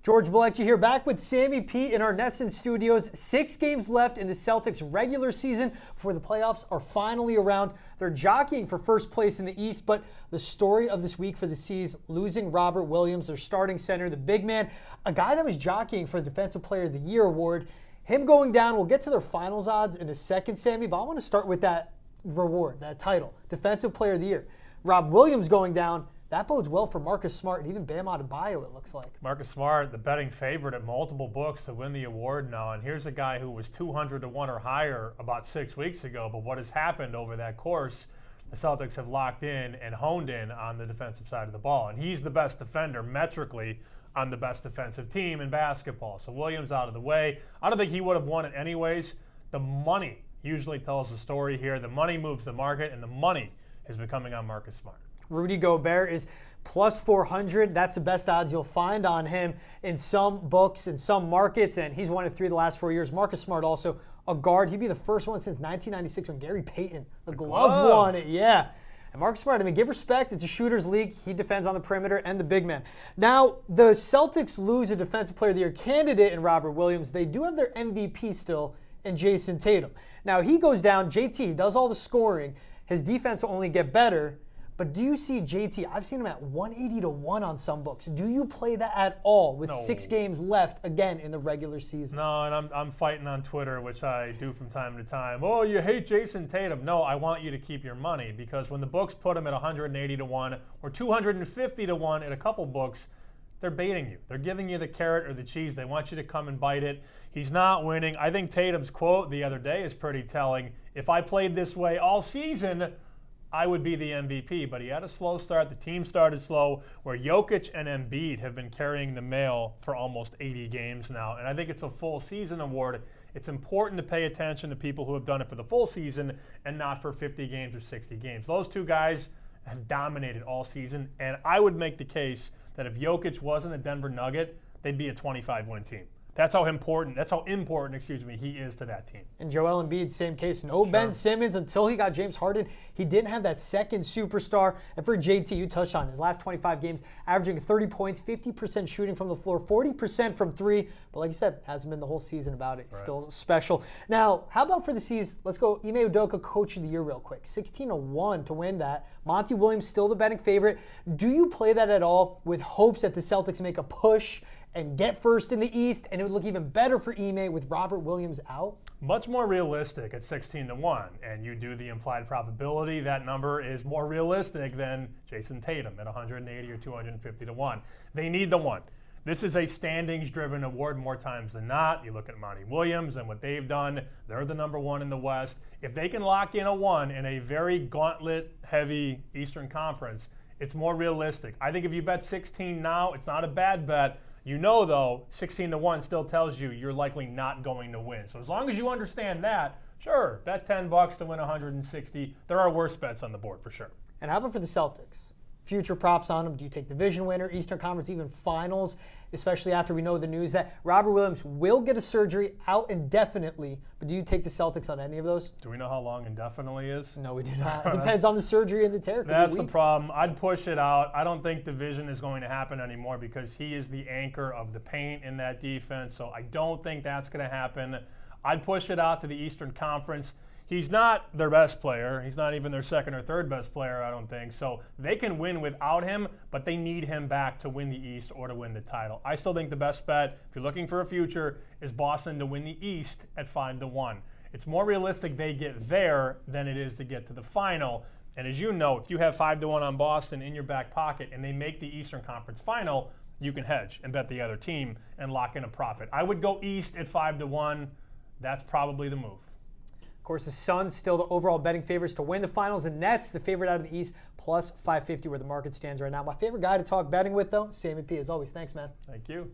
George Balecki here, back with Sammy P in our Nesson studios. 6 games left in the Celtics regular season before the playoffs are finally around. They're jockeying for first place in the East, but the story of this week for the C's, losing Robert Williams, their starting center, the big man, a guy that was jockeying for the Defensive Player of the Year award. Him going down, we'll get to their finals odds in a second, Sammy, but I want to start with that reward, that title, Defensive Player of the Year. Rob Williams going down, that bodes well for Marcus Smart and even Bam Adebayo, it looks like. Marcus Smart, the betting favorite at multiple books to win the award now. And here's a guy who was 200 to 1 or higher about 6 weeks ago. But what has happened over that course, the Celtics have locked in and honed in on the defensive side of the ball. And he's the best defender metrically on the best defensive team in basketball. So Williams out of the way. I don't think he would have won it anyways. The money usually tells the story here. The money moves the market, and the money is becoming on Marcus Smart. Rudy Gobert is plus 400. That's the best odds you'll find on him in some books, in some markets, and he's won it 3 of the last 4 years. Marcus Smart also a guard. He'd be the first one since 1996 when Gary Payton, the glove won it. Yeah. And Marcus Smart, I mean, give respect. It's a shooter's league. He defends on the perimeter and the big man. Now, the Celtics lose a Defensive Player of the Year candidate in Robert Williams. They do have their MVP still in Jason Tatum. Now, he goes down. JT does all the scoring. His defense will only get better. But do you see JT? I've seen him at 180 to 1 on some books. Do you play that at all with 6 games left, again, in the regular season? No, and I'm fighting on Twitter, which I do from time to time. Oh, you hate Jason Tatum. No, I want you to keep your money, because when the books put him at 180 to 1 or 250 to 1 in a couple books, they're baiting you. They're giving you the carrot or the cheese. They want you to come and bite it. He's not winning. I think Tatum's quote the other day is pretty telling. If I played this way all season, I would be the MVP, but he had a slow start. The team started slow, where Jokic and Embiid have been carrying the mail for almost 80 games now, and I think it's a full season award. It's important to pay attention to people who have done it for the full season and not for 50 games or 60 games. Those two guys have dominated all season, and I would make the case that if Jokic wasn't a Denver Nugget, they'd be a 25-win team. That's how important he is to that team. And Joel Embiid, same case. No Ben Simmons until he got James Harden. He didn't have that second superstar. And for JT, you touched on his last 25 games, averaging 30 points, 50% shooting from the floor, 40% from 3. But like you said, hasn't been the whole season about it. Right. Still special. Now, how about for the C's? Let's go Ime Udoka, Coach of the Year real quick. 16-1 to win that. Monty Williams still the betting favorite. Do you play that at all with hopes that the Celtics make a push and get first in the East, and it would look even better for Ime with Robert Williams out? Much more realistic at 16-1, and you do the implied probability, that number is more realistic than Jason Tatum at 180 or 250 to 1. They need the one. This is a standings-driven award more times than not. You look at Monty Williams and what they've done. They're the number 1 in the West. If they can lock in a 1 in a very gauntlet-heavy Eastern Conference, it's more realistic. I think if you bet 16 now, it's not a bad bet. You know, though, 16-1 still tells you you're likely not going to win. So as long as you understand that, sure, bet $10 to win 160. There are worse bets on the board for sure. And how about for the Celtics? Future props on them. Do you take division winner, Eastern Conference, even finals, especially after we know the news that Robert Williams will get a surgery out indefinitely, but do you take the Celtics on any of those? Do we know how long indefinitely is? No, we do not. It depends on the surgery and the tear. That's the problem. I'd push it out. I don't think division is going to happen anymore because he is the anchor of the paint in that defense, so I don't think that's going to happen. I'd push it out to the Eastern Conference. He's not their best player. He's not even their second or third best player, I don't think. So they can win without him, but they need him back to win the East or to win the title. I still think the best bet, if you're looking for a future, is Boston to win the East at 5-1. It's more realistic they get there than it is to get to the final. And as you know, if you have 5-1 on Boston in your back pocket and they make the Eastern Conference final, you can hedge and bet the other team and lock in a profit. I would go East at 5-1. That's probably the move. Of course, the Suns still the overall betting favorites to win the finals, and Nets, the favorite out of the East, plus 550 where the market stands right now. My favorite guy to talk betting with, though, Sammy P. As always, thanks, man. Thank you.